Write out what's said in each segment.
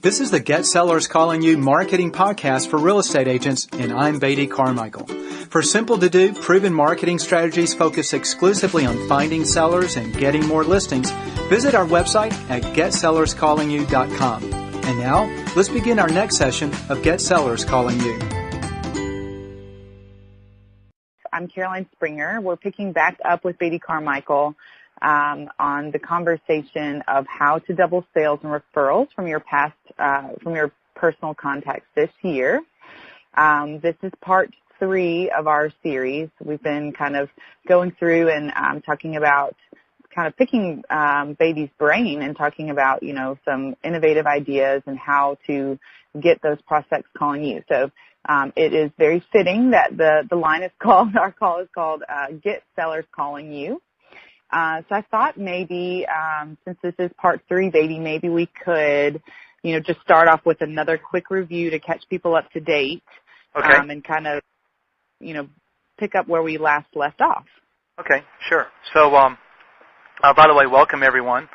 This is the Get Sellers Calling You marketing podcast for real estate agents, and I'm Beatty Carmichael. For simple-to-do, proven marketing strategies focused exclusively on finding sellers and getting more listings, visit our website at getsellerscallingyou.com. And now, let's begin our next session of Get Sellers Calling You. I'm Caroline Springer. We're picking back up with Beatty Carmichael on the conversation of how to double sales and referrals from your personal contacts this year. This is part 3 of our series. We've been kind of going through and talking about kind of picking Beatty's brain and talking about, some innovative ideas and how to get those prospects calling you. So it is very fitting that our call is called Get Sellers Calling You. So I thought maybe, since this is part 3, Beatty, maybe we could, just start off with another quick review to catch people up to date. Okay. And kind of, pick up where we last left off. Okay, sure. So, by the way, welcome everyone,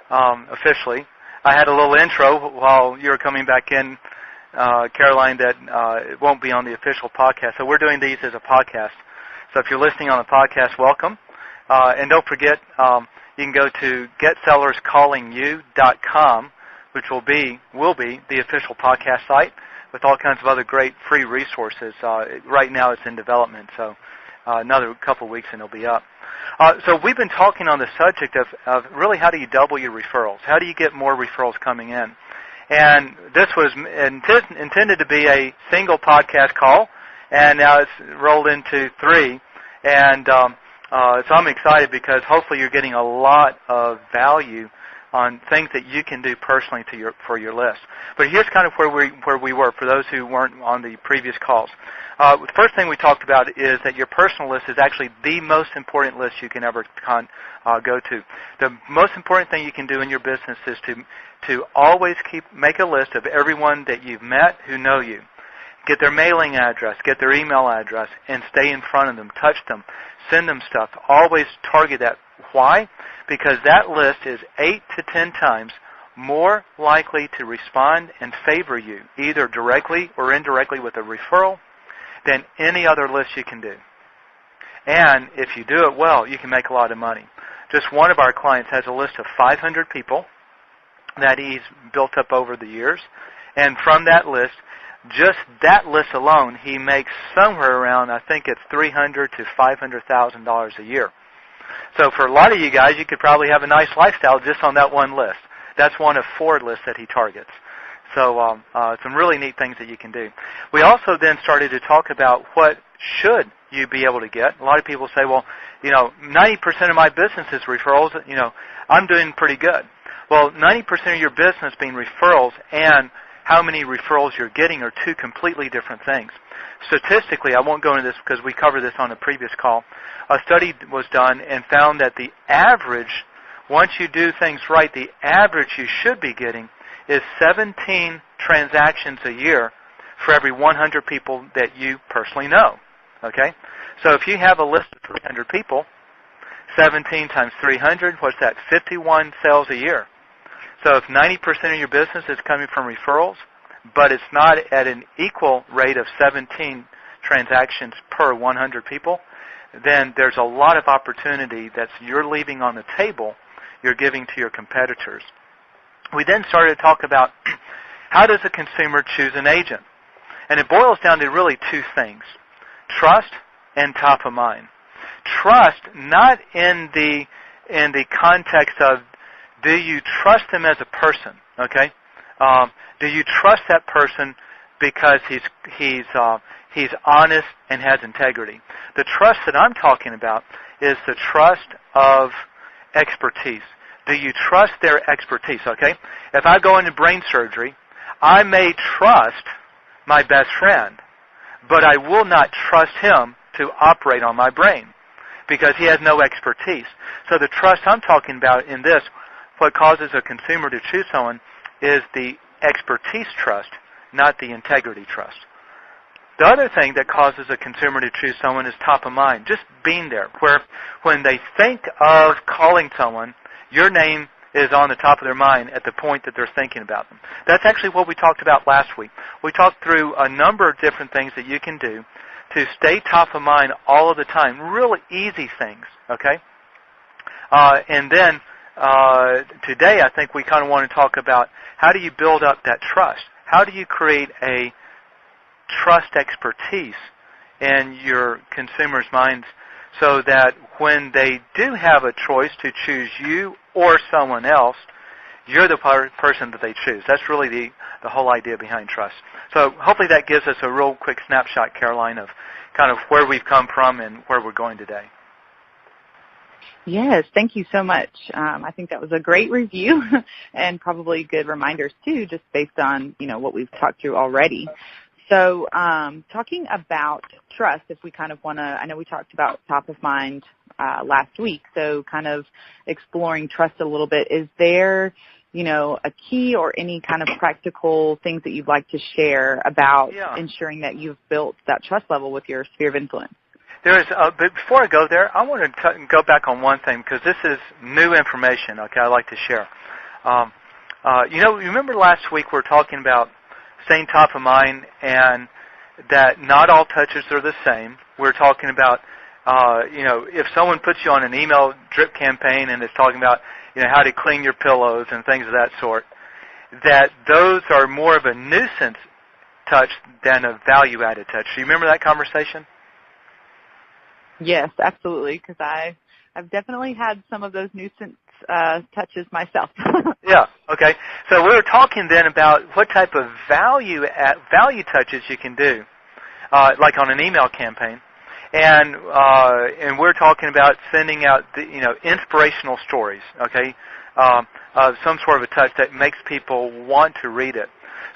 officially. I had a little intro while you were coming back in, Caroline, that it won't be on the official podcast. So we're doing these as a podcast. So if you're listening on the podcast, welcome. And don't forget, you can go to getsellerscallingyou.com, which will be the official podcast site with all kinds of other great free resources. Right now it's in development, so another couple of weeks and it'll be up. So we've been talking on the subject of really how do you double your referrals? How do you get more referrals coming in? And this was intended to be a single podcast call, and now it's rolled into 3. And so I'm excited because hopefully you're getting a lot of value on things that you can do personally for your list. But here's kind of where we were for those who weren't on the previous calls. The first thing we talked about is that your personal list is actually the most important list you can ever go to. The most important thing you can do in your business is to always make a list of everyone that you've met who know you. Get their mailing address, get their email address, and stay in front of them, touch them, send them stuff. Always target that. Why? Because that list is 8 to 10 times more likely to respond and favor you, either directly or indirectly with a referral, than any other list you can do. And if you do it well, you can make a lot of money. Just one of our clients has a list of 500 people that he's built up over the years, and from that list, just that list alone, he makes somewhere around, I think it's $300,000 to $500,000 a year. So for a lot of you guys, you could probably have a nice lifestyle just on that one list. That's one of 4 lists that he targets. So some really neat things that you can do. We also then started to talk about what should you be able to get. A lot of people say, well, 90% of my business is referrals. I'm doing pretty good. Well, 90% of your business being referrals and how many referrals you're getting are 2 completely different things. Statistically, I won't go into this because we covered this on a previous call. A study was done and found that the average, once you do things right, the average you should be getting is 17 transactions a year for every 100 people that you personally know. Okay? So if you have a list of 300 people, 17 times 300, what's that? 51 sales a year. So if 90% of your business is coming from referrals, but it's not at an equal rate of 17 transactions per 100 people, then there's a lot of opportunity that you're leaving on the table, you're giving to your competitors. We then started to talk about how does a consumer choose an agent? And it boils down to really 2 things, trust and top of mind. Trust, not in the context of do you trust them as a person, okay? Do you trust that person because he's honest and has integrity? The trust that I'm talking about is the trust of expertise. Do you trust their expertise, okay? If I go into brain surgery, I may trust my best friend, but I will not trust him to operate on my brain because he has no expertise. So the trust I'm talking about in this, what causes a consumer to choose someone is the expertise trust, not the integrity trust. The other thing that causes a consumer to choose someone is top of mind, just being there, where when they think of calling someone, your name is on the top of their mind at the point that they're thinking about them. That's actually what we talked about last week. We talked through a number of different things that you can do to stay top of mind all of the time. Really easy things, okay? And then today I think we kind of want to talk about how do you build up that trust? How do you create a trust expertise in your consumers' minds so that when they do have a choice to choose you or someone else, you're the person that they choose. That's really the whole idea behind trust. So hopefully that gives us a real quick snapshot, Caroline, of kind of where we've come from and where we're going today. Yes, thank you so much. I think that was a great review and probably good reminders too, just based on, what we've talked through already. So talking about trust, if we kind of want to, I know we talked about top of mind last week, so kind of exploring trust a little bit. Is there, a key or any kind of practical things that you'd like to share about ensuring that you've built that trust level with your sphere of influence? There is, but before I go there, I want to go back on one thing because this is new information, okay, I'd like to share. You remember last week we were talking about staying top of mind and that not all touches are the same. We're talking about, if someone puts you on an email drip campaign and is talking about, how to clean your pillows and things of that sort, that those are more of a nuisance touch than a value-added touch. Do you remember that conversation? Yes, absolutely, because I've definitely had some of those nuisance touches myself. Yeah, okay. So we were talking then about what type of value touches you can do, like on an email campaign. And we're talking about sending out inspirational stories, okay, some sort of a touch that makes people want to read it.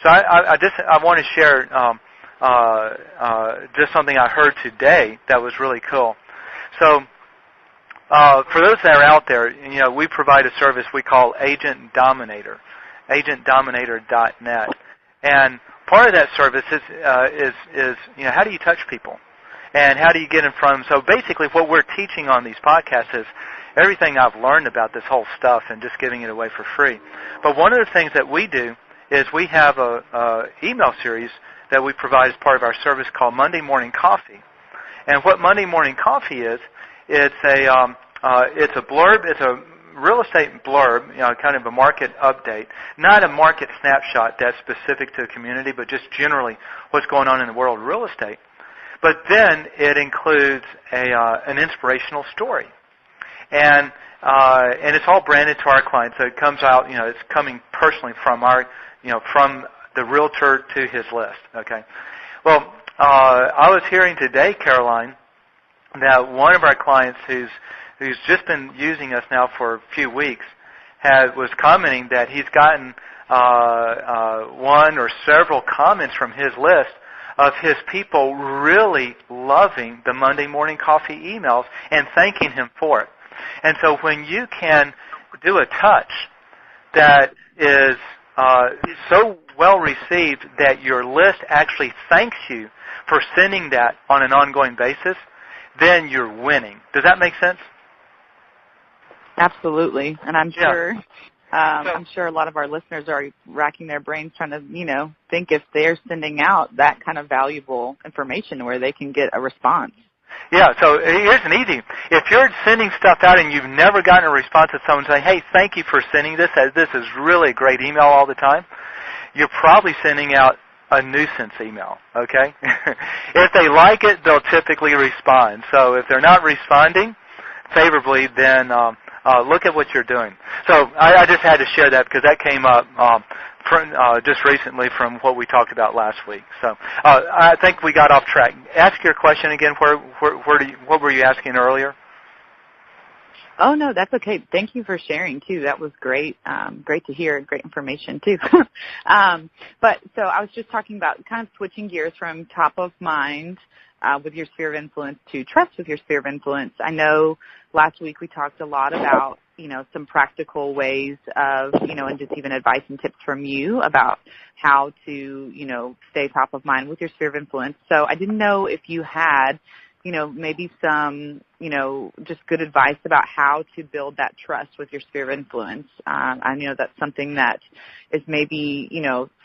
So I want to share just something I heard today that was really cool. So for those that are out there, we provide a service we call Agent Dominator, agentdominator.net, and part of that service is how do you touch people, and how do you get in front of them? So basically, what we're teaching on these podcasts is everything I've learned about this whole stuff and just giving it away for free. But one of the things that we do is we have a email series that we provide as part of our service called Monday Morning Coffee. And what Monday Morning Coffee is, it's a blurb, it's a real estate blurb, kind of a market update, not a market snapshot that's specific to a community, but just generally what's going on in the world of real estate. But then it includes an inspirational story. And it's all branded to our clients, so it comes out, it's coming personally from our, from the realtor to his list, okay? Well, I was hearing today, Caroline, that one of our clients who's just been using us now for a few weeks was commenting that he's gotten one or several comments from his list of his people really loving the Monday Morning Coffee emails and thanking him for it. And so when you can do a touch that is so well received that your list actually thanks you for sending that on an ongoing basis, then you're winning. Does that make sense? Absolutely. And I'm sure I'm sure a lot of our listeners are racking their brains trying to, think if they're sending out that kind of valuable information where they can get a response. Yeah, so here's an easy. If you're sending stuff out and you've never gotten a response of someone saying, hey, thank you for sending this, as this is really a great email all the time, you're probably sending out a nuisance email, okay? If they like it, they'll typically respond. So if they're not responding favorably, then look at what you're doing. So I just had to share that because that came up just recently from what we talked about last week. So I think we got off track. Ask your question again. What were you asking earlier? Oh, no, that's okay. Thank you for sharing, too. That was great. Great to hear. Great information, too. But so I was just talking about kind of switching gears from top of mind with your sphere of influence to trust with your sphere of influence. I know last week we talked a lot about, some practical ways of, and just even advice and tips from you about how to, stay top of mind with your sphere of influence. So I didn't know if you had maybe some, just good advice about how to build that trust with your sphere of influence. I know that's something that is maybe,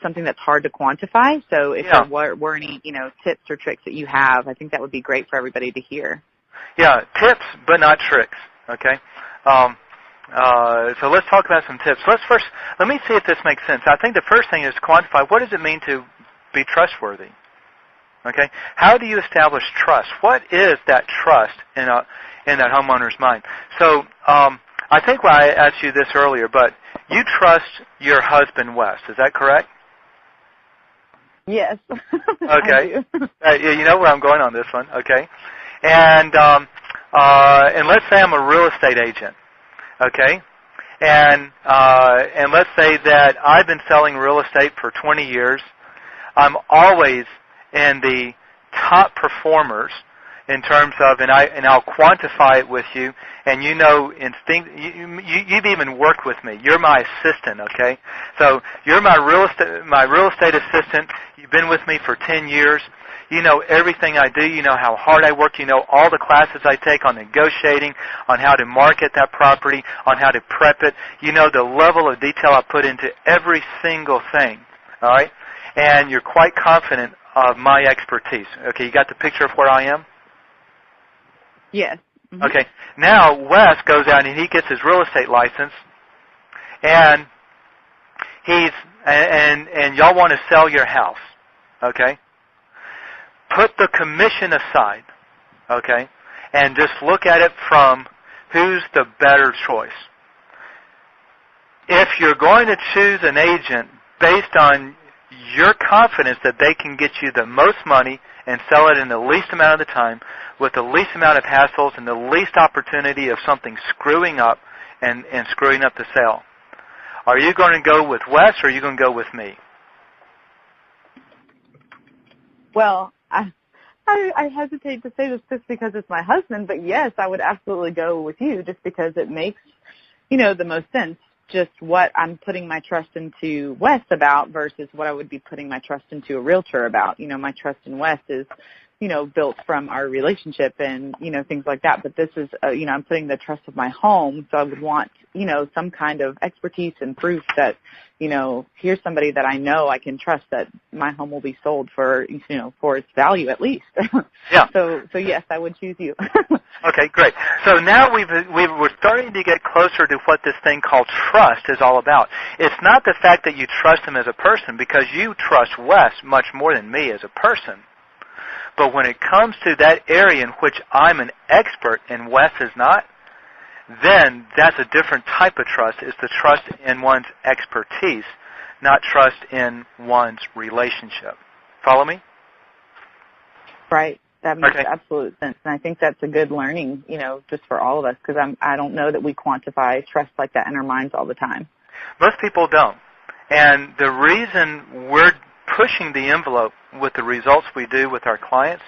something that's hard to quantify. So if there were any, tips or tricks that you have, I think that would be great for everybody to hear. Yeah, tips, but not tricks, okay? So let's talk about some tips. Let me see if this makes sense. I think the first thing is quantify. What does it mean to be trustworthy? Okay, how do you establish trust? What is that trust in that homeowner's mind? So I think I asked you this earlier, but you trust your husband, Wes. Is that correct? Yes. Okay. You know where I'm going on this one. Okay, and let's say I'm a real estate agent. Okay, and let's say that I've been selling real estate for 20 years. I'm always in the top performers in terms of, and I'll quantify it with you, and you've even worked with me. You're my assistant, okay? So you're my real estate assistant. You've been with me for 10 years. You know everything I do. You know how hard I work. You know all the classes I take on negotiating, on how to market that property, on how to prep it. You know the level of detail I put into every single thing, all right? And you're quite confident of my expertise. Okay, you got the picture of where I am? Yes. Mm-hmm. Okay, now Wes goes out and he gets his real estate license, and and y'all want to sell your house, okay? Put the commission aside, okay, and just look at it from who's the better choice. If you're going to choose an agent based on your confidence that they can get you the most money and sell it in the least amount of the time with the least amount of hassles and the least opportunity of something screwing up and screwing up the sale, are you going to go with Wes or are you going to go with me? Well, I hesitate to say this just because it's my husband, but yes, I would absolutely go with you just because it makes, the most sense. Just what I'm putting my trust into Wes about versus what I would be putting my trust into a realtor about. My trust in Wes is, built from our relationship and, things like that. But this is, I'm putting the trust of my home. So I would want, some kind of expertise and proof that, here's somebody that I know I can trust that my home will be sold for, for its value at least. Yeah. So yes, I would choose you. Okay, great. So now we're starting to get closer to what this thing called trust is all about. It's not the fact that you trust him as a person, because you trust Wes much more than me as a person. But when it comes to that area in which I'm an expert and Wes is not, then that's a different type of trust. It's the trust in one's expertise, not trust in one's relationship. Follow me? Right. That makes absolute sense. And I think that's a good learning, just for all of us, because I don't know that we quantify trust like that in our minds all the time. Most people don't. And the reason we're pushing the envelope with the results we do with our clients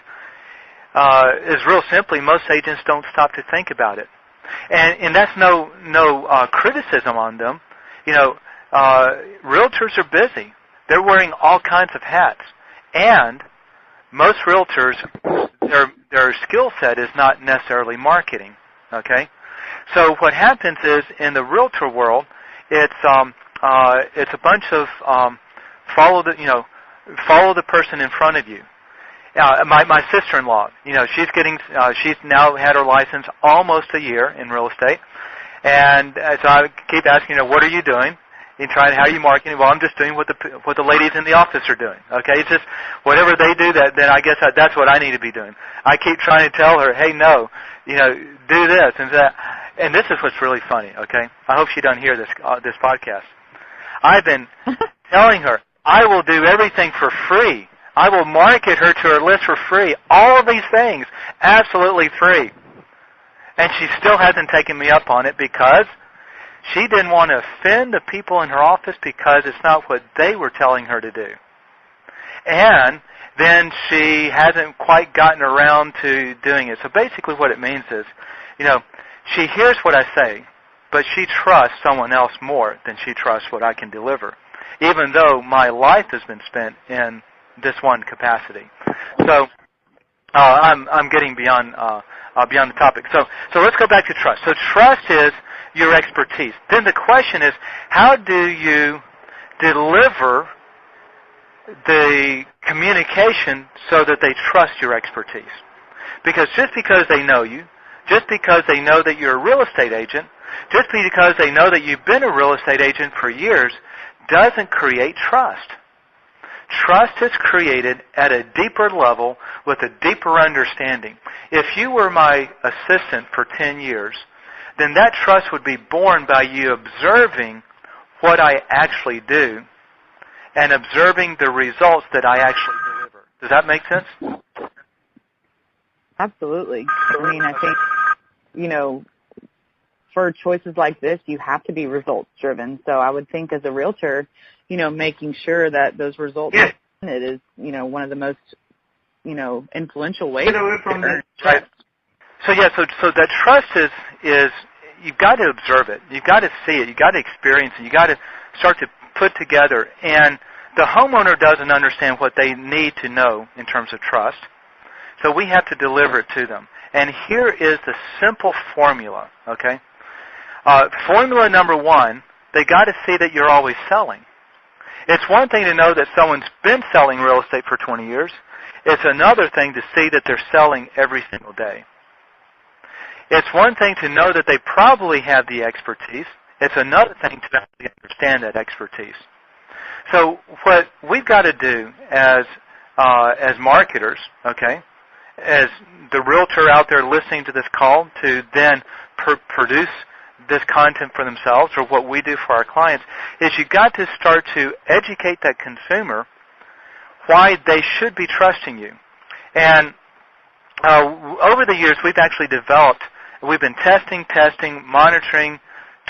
is real simply, most agents don't stop to think about it. And that's no criticism on them. Realtors are busy. They're wearing all kinds of hats. And most realtors, their skill set is not necessarily marketing. Okay, so what happens is in the realtor world, it's a bunch of follow the person in front of you. My sister-in-law, she's now had her license almost a year in real estate, and so I keep asking her, what are you doing? How are you marketing? Well, I'm just doing what the ladies in the office are doing. Okay, it's just whatever they do, then I guess that's what I need to be doing. I keep trying to tell her, hey, no, do this and that. And this is what's really funny. Okay, I hope she doesn't hear this podcast. I've been telling her I will do everything for free. I will market her to her list for free. All of these things, absolutely free. And she still hasn't taken me up on it because she didn't want to offend the people in her office because it's not what they were telling her to do. And then she hasn't quite gotten around to doing it. So basically what it means is, she hears what I say, but she trusts someone else more than she trusts what I can deliver, even though my life has been spent in this one capacity. So I'm getting beyond the topic. So let's go back to trust. So trust is your expertise. Then the question is, how do you deliver the communication so that they trust your expertise? Because just because they know you, just because they know that you're a real estate agent, just because they know that you've been a real estate agent for years, doesn't create trust. Trust is created at a deeper level with a deeper understanding. If you were my assistant for 10 years, then that trust would be born by you observing what I actually do and observing the results that I actually deliver. Does that make sense? Absolutely. I mean, I think, for choices like this, you have to be results driven. So I would think as a realtor, making sure that those results are it is, one of the most, influential ways to earn trust. So that trust is you've got to observe it. You've got to see it. You've got to experience it. You've got to start to put together. And the homeowner doesn't understand what they need to know in terms of trust. So we have to deliver it to them. And here is the simple formula, okay? Formula number one, they got to see that you're always selling. It's one thing to know that someone's been selling real estate for 20 years. It's another thing to see that they're selling every single day. It's one thing to know that they probably have the expertise. It's another thing to actually understand that expertise. So what we've got to do as marketers, okay, as the realtor out there listening to this call to then produce this content for themselves or what we do for our clients, is you've got to start to educate that consumer why they should be trusting you. And over the years, we've been testing, monitoring,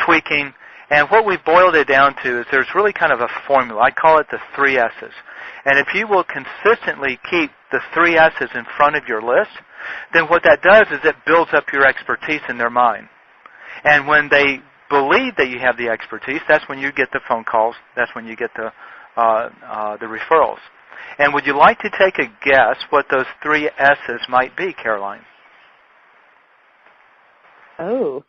tweaking, and what we've boiled it down to is there's really kind of a formula. I call it the 3 S's. And if you will consistently keep the 3 S's in front of your list, then what that does is it builds up your expertise in their mind. And when they believe that you have the expertise, that's when you get the phone calls. That's when you get the referrals. And would you like to take a guess what those 3 S's might be, Caroline? Oh,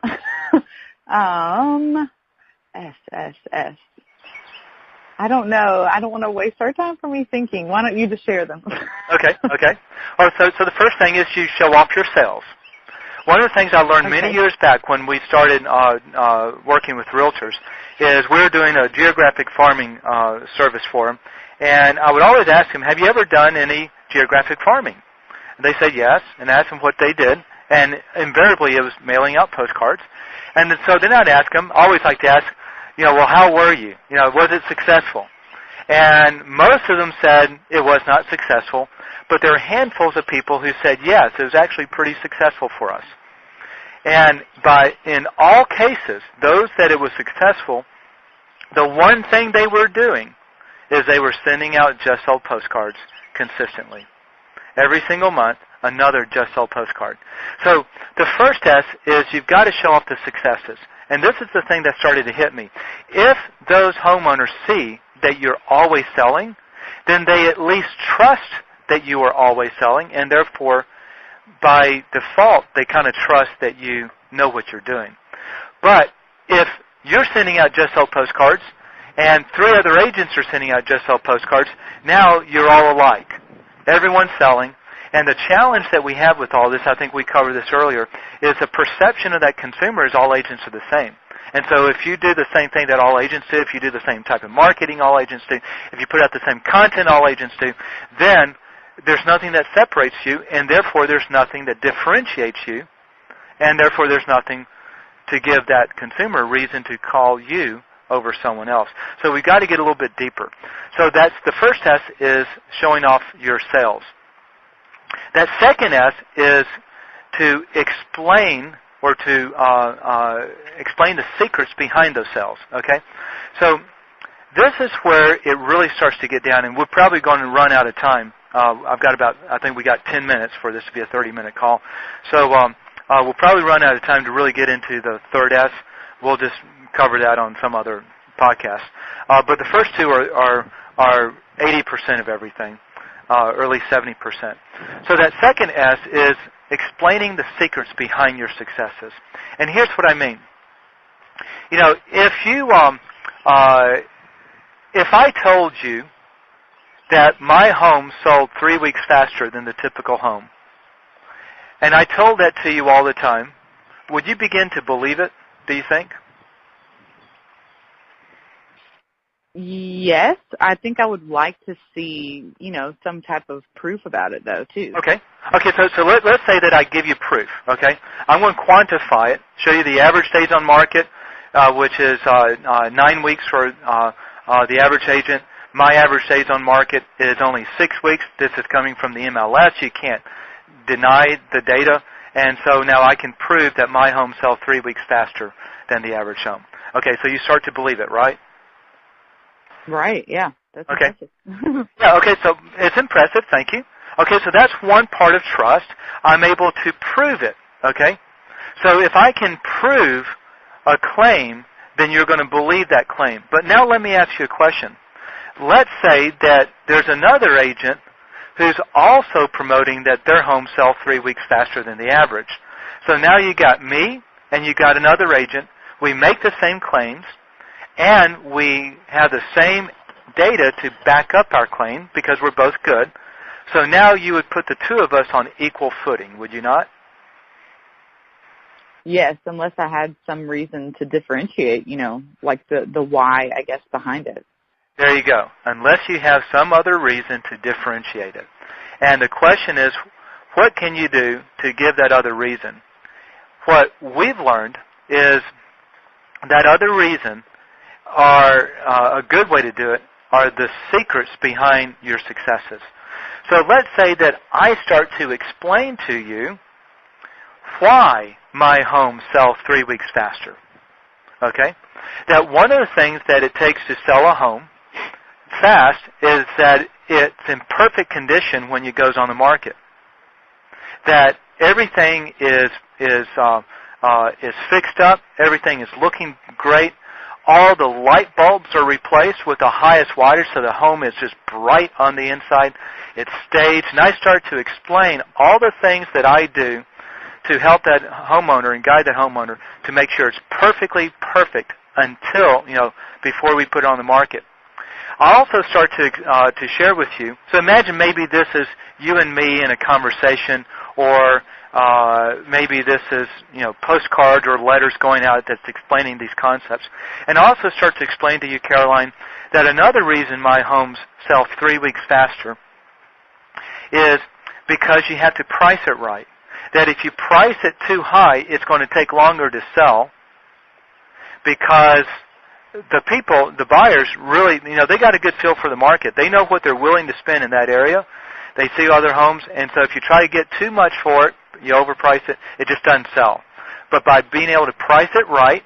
S. I don't know. I don't want to waste our time for me thinking. Why don't you just share them? Okay. All right, so the first thing is you show off your sales. One of the things I learned many years back when we started working with realtors is we were doing a geographic farming service for them, and I would always ask them, have you ever done any geographic farming? And they said yes, and I asked them what they did, and invariably it was mailing out postcards. And so then I'd ask them, I always like to ask, well, how were you? Was it successful? And most of them said it was not successful, but there are handfuls of people who said, yes, it was actually pretty successful for us. And in all cases, those that it was successful, the one thing they were doing is they were sending out Just Sold postcards consistently. Every single month, another Just Sold postcard. So the first S is you've got to show off the successes. And this is the thing that started to hit me. If those homeowners see that you're always selling, then they at least trust that you are always selling, and therefore, by default, they kind of trust that you know what you're doing. But if you're sending out Just Sold postcards, and 3 other agents are sending out Just Sold postcards, now you're all alike. Everyone's selling. And the challenge that we have with all this, I think we covered this earlier, is the perception of that consumer is all agents are the same. And so if you do the same thing that all agents do, if you do the same type of marketing all agents do, if you put out the same content all agents do, then there's nothing that separates you, and therefore there's nothing that differentiates you, and therefore there's nothing to give that consumer reason to call you over someone else. So we've got to get a little bit deeper. So that's the first S is showing off your sales. That second S is to explain or to explain the secrets behind those sales. Okay, so this is where it really starts to get down, and we're probably going to run out of time. I think we got 10 minutes for this to be a 30-minute call. So we'll probably run out of time to really get into the third S. We'll just cover that on some other podcast. But the first two are 80% of everything. early 70%. So that second S is explaining the secrets behind your successes. And here's what I mean. You know, if I told you that my home sold 3 weeks faster than the typical home, and I told that to you all the time, would you begin to believe it, do you think? Yes, I think I would like to see, you know, some type of proof about it, though, too. Okay. So let's say that I give you proof. Okay. I'm going to quantify it, show you the average days on market, which is 9 weeks for the average agent. My average days on market is only 6 weeks. This is coming from the MLS. You can't deny the data. And so now I can prove that my home sells 3 weeks faster than the average home. Okay, so you start to believe it, right? Right, yeah. That's okay. Impressive. Yeah, okay, so it's impressive, thank you. Okay, so that's one part of trust. I'm able to prove it, okay? So if I can prove a claim, then you're going to believe that claim. But now let me ask you a question. Let's say that there's another agent who's also promoting that their home sells 3 weeks faster than the average. So now you got me and you got another agent. We make the same claims, and we have the same data to back up our claim because we're both good. So now you would put the two of us on equal footing, would you not? Yes, unless I had some reason to differentiate, you know, like the why, I guess, behind it. There you go. Unless you have some other reason to differentiate it. And the question is, what can you do to give that other reason? What we've learned is that other reason are a good way to do it are the secrets behind your successes. So let's say that I start to explain to you why my home sells 3 weeks faster. Okay? That one of the things that it takes to sell a home fast is that it's in perfect condition when it goes on the market. That everything is fixed up, everything is looking great. All the light bulbs are replaced with the highest wattage, so the home is just bright on the inside. It's staged, and I start to explain all the things that I do to help that homeowner and guide that homeowner to make sure it's perfectly perfect until, before we put it on the market. I also start to share with you. So imagine maybe this is you and me in a conversation, or maybe this is postcards or letters going out that's explaining these concepts. And I also start to explain to you, Caroline, that another reason my homes sell 3 weeks faster is because you have to price it right. That if you price it too high, it's going to take longer to sell because the buyers really, they got a good feel for the market. They know what they're willing to spend in that area. They see other homes, and so if you try to get too much for it, you overprice it, it just doesn't sell. But by being able to price it right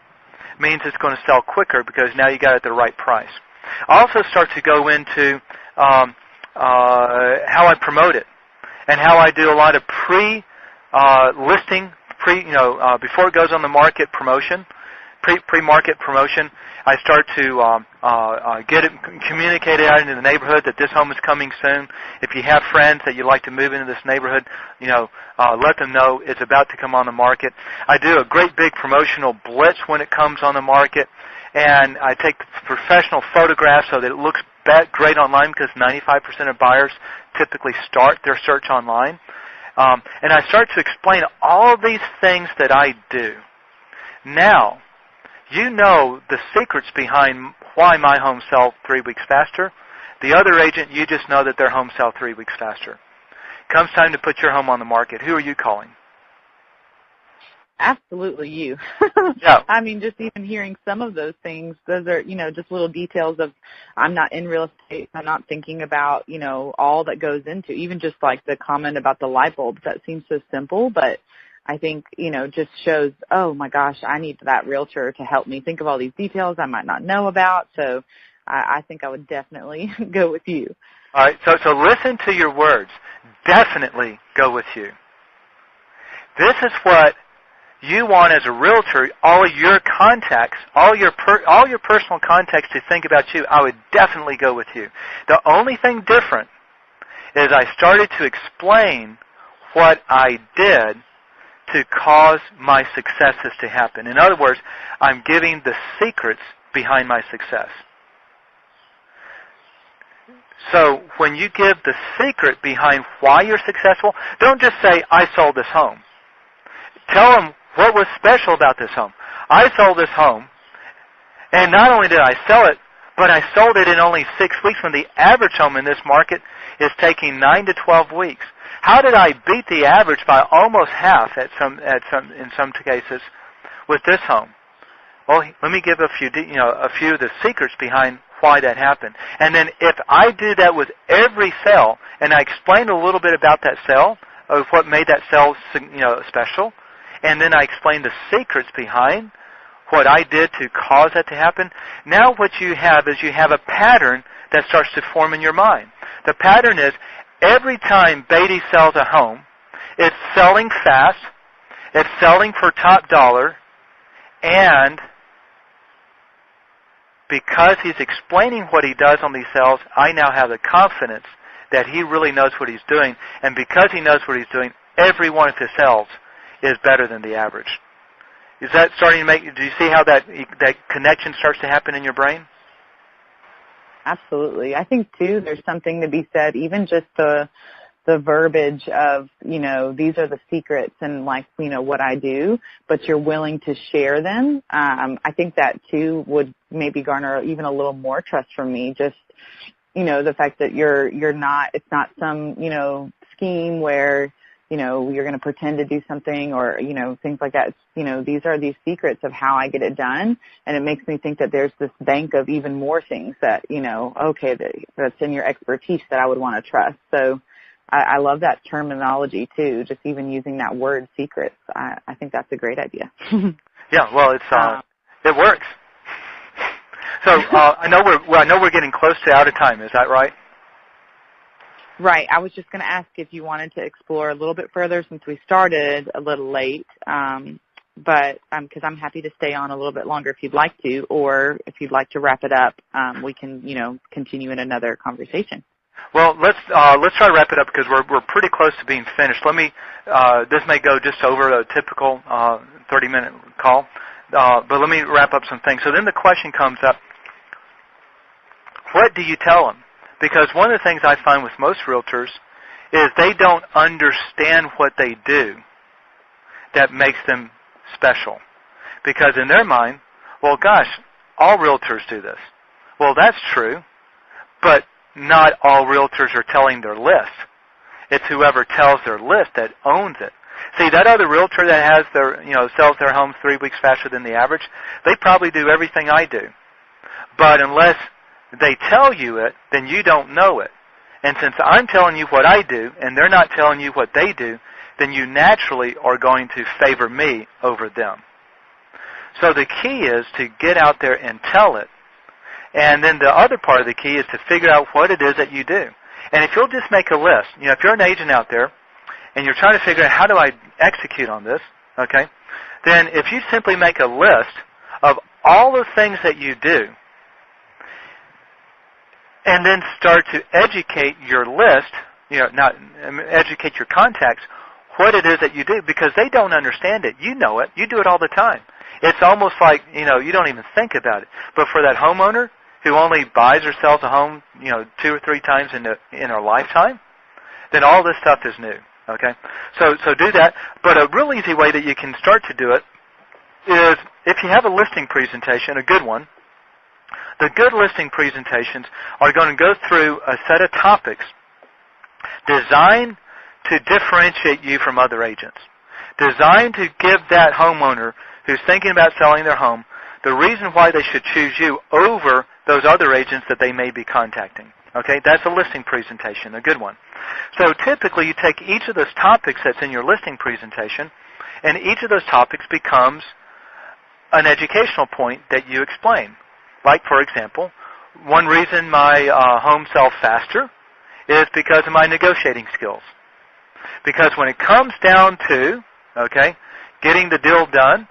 means it's going to sell quicker because now you got it at the right price. I also start to go into how I promote it and how I do a lot of listing, before it goes on the market promotion, pre-market promotion. I start to get it communicated out into the neighborhood that this home is coming soon. If you have friends that you'd like to move into this neighborhood, let them know it's about to come on the market. I do a great big promotional blitz when it comes on the market, and I take professional photographs so that it looks great online because 95% of buyers typically start their search online. And I start to explain all of these things that I do. Now, you know the secrets behind why my home sells 3 weeks faster. The other agent, you just know that their home sells 3 weeks faster. Comes time to put your home on the market. Who are you calling? Absolutely you. Yeah. I mean, just even hearing some of those things, those are, just little details of I'm not in real estate. I'm not thinking about, all that goes into, even just like the comment about the light bulbs. That seems so simple, but I think, just shows, oh my gosh, I need that realtor to help me think of all these details I might not know about. So I think I would definitely go with you. All right, so listen to your words. Definitely go with you. This is what you want as a realtor, all of your contacts, all your personal contacts to think about you. I would definitely go with you. The only thing different is I started to explain what I did to cause my successes to happen. In other words, I'm giving the secrets behind my success. So when you give the secret behind why you're successful, don't just say, I sold this home. Tell them what was special about this home. I sold this home, and not only did I sell it, but I sold it in only 6 weeks when the average home in this market is taking 9 to 12 weeks. How did I beat the average by almost half in some cases with this home? Well, let me give a few of the secrets behind why that happened. And then if I do that with every sale, and I explain a little bit about that sale, of what made that sale special, and then I explain the secrets behind what I did to cause that to happen, now what you have is you have a pattern that starts to form in your mind. The pattern is every time Beatty sells a home, it's selling fast, it's selling for top dollar, and because he's explaining what he does on these sales, I now have the confidence that he really knows what he's doing. And because he knows what he's doing, every one of his sales is better than the average. Is that starting to make, do you see how that connection starts to happen in your brain? Absolutely. I think, too, there's something to be said, even just the verbiage of, these are the secrets and what I do, but you're willing to share them. I think that too would maybe garner even a little more trust from me. Just, the fact that it's not some, scheme where, you're going to pretend to do something or, things like that. It's, these are these secrets of how I get it done. And it makes me think that there's this bank of even more things that, that's in your expertise that I would want to trust. So, I love that terminology too, just even using that word secrets. I think that's a great idea. Yeah, well, it works. So I know we're getting close to out of time. Is that right? Right. I was just going to ask if you wanted to explore a little bit further since we started a little late, but because I'm happy to stay on a little bit longer if you'd like to, or if you'd like to wrap it up, we can continue in another conversation. Well, let's try to wrap it up because we're pretty close to being finished. Let me this may go just over a typical 30-minute call, but let me wrap up some things. So then the question comes up: what do you tell them? Because one of the things I find with most realtors is they don't understand what they do that makes them special. Because in their mind, well, gosh, all realtors do this. Well, that's true, but not all realtors are telling their list. It's whoever tells their list that owns it. See, that other realtor that has sells their homes 3 weeks faster than the average, they probably do everything I do. But unless they tell you it, then you don't know it. And since I'm telling you what I do, and they're not telling you what they do, then you naturally are going to favor me over them. So the key is to get out there and tell it. And then the other part of the key is to figure out what it is that you do. And if you'll just make a list, if you're an agent out there and you're trying to figure out how do I execute on this, okay, then if you simply make a list of all the things that you do and then start to educate your list, not educate your contacts, what it is that you do, because they don't understand it. You know it. You do it all the time. It's almost like, you don't even think about it. But for that homeowner who only buys or sells a home, 2 or 3 times in her lifetime, then all this stuff is new. Okay? So do that. But a real easy way that you can start to do it is if you have a listing presentation, a good one. The good listing presentations are going to go through a set of topics designed to differentiate you from other agents, designed to give that homeowner who's thinking about selling their home the reason why they should choose you over those other agents that they may be contacting. Okay, that's a listing presentation, a good one. So typically you take each of those topics that's in your listing presentation, and each of those topics becomes an educational point that you explain. Like, for example, one reason my home sells faster is because of my negotiating skills. Because when it comes down to, getting the deal done,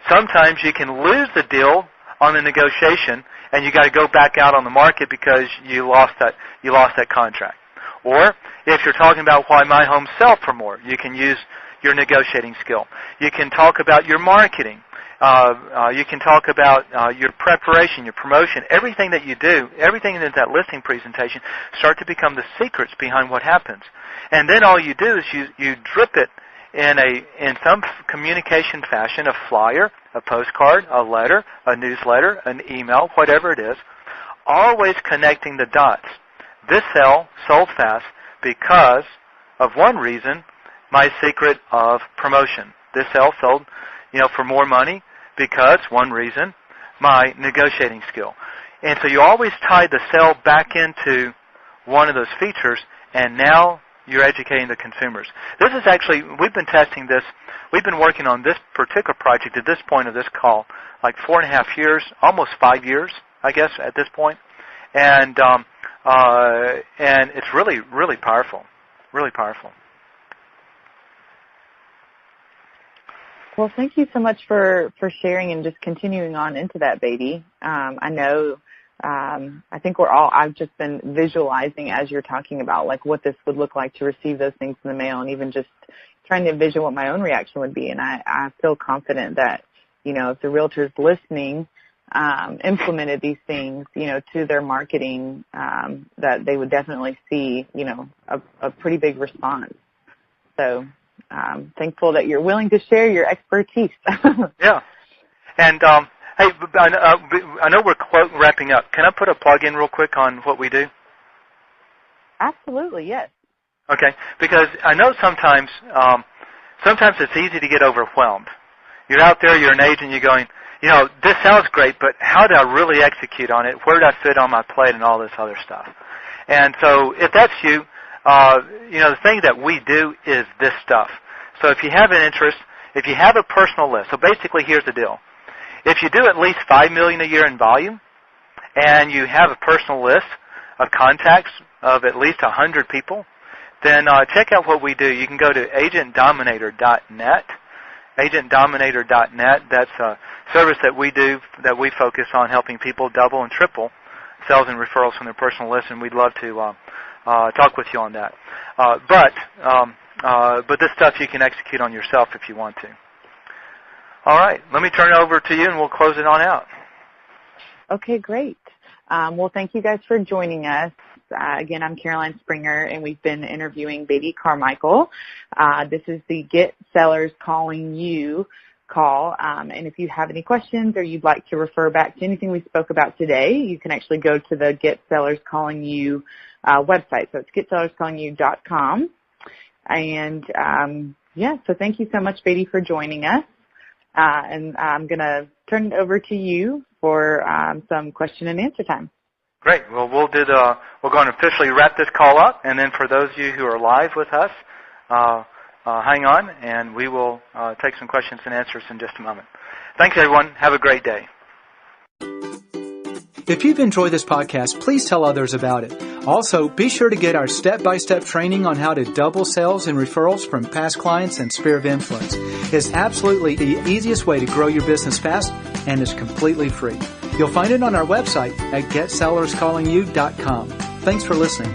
sometimes you can lose the deal on the negotiation, and you got to go back out on the market because you lost that contract. Or if you're talking about why my homes sell for more, you can use your negotiating skill. You can talk about your marketing. You can talk about your preparation, your promotion, everything that you do, everything in that listing presentation start to become the secrets behind what happens. And then all you do is you drip it in some communication fashion, a flyer, a postcard, a letter, a newsletter, an email, whatever it is, always connecting the dots. This sale sold fast because of one reason, my secret of promotion. This sale sold, for more money because one reason, my negotiating skill. And so you always tie the sale back into one of those features, and now you're educating the consumers. This is actually, we've been testing this. We've been working on this particular project at this point of this call, like 4.5 years, almost 5 years, I guess, at this point. And it's really, really powerful. Really powerful. Well, thank you so much for sharing and just continuing on into that, Beatty. I know, I think I've just been visualizing as you're talking about like what this would look like to receive those things in the mail, and even just trying to envision what my own reaction would be. And I feel confident that, if the realtors listening implemented these things, to their marketing, that they would definitely see, a pretty big response. So thankful that you're willing to share your expertise. Yeah. And hey, I know we're wrapping up. Can I put a plug in real quick on what we do? Absolutely, yes. Okay, because I know sometimes it's easy to get overwhelmed. You're out there, you're an agent, you're going, this sounds great, but how do I really execute on it? Where do I fit on my plate and all this other stuff? And so if that's you, the thing that we do is this stuff. So if you have an interest, if you have a personal list, so basically here's the deal. If you do at least $5 million a year in volume, and you have a personal list of contacts of at least 100 people, then check out what we do. You can go to agentdominator.net. Agentdominator.net. That's a service that we do, that we focus on helping people double and triple sales and referrals from their personal list, and we'd love to talk with you on that. But this stuff you can execute on yourself if you want to. All right, let me turn it over to you, and we'll close it on out. Okay, great. Well, thank you guys for joining us. Again, I'm Caroline Springer, and we've been interviewing Beatty Carmichael. This is the Get Sellers Calling You call. And if you have any questions or you'd like to refer back to anything we spoke about today, you can actually go to the Get Sellers Calling You website. So it's getsellerscallingyou.com. And, so thank you so much, Beatty, for joining us. And I'm going to turn it over to you for some question and answer time. Great. Well, we're going to officially wrap this call up, and then for those of you who are live with us, hang on, and we will take some questions and answers in just a moment. Thanks, everyone. Have a great day. If you've enjoyed this podcast, please tell others about it. Also, be sure to get our step-by-step training on how to double sales and referrals from past clients and sphere of influence. It's absolutely the easiest way to grow your business fast, and it's completely free. You'll find it on our website at getsellerscallingyou.com. Thanks for listening.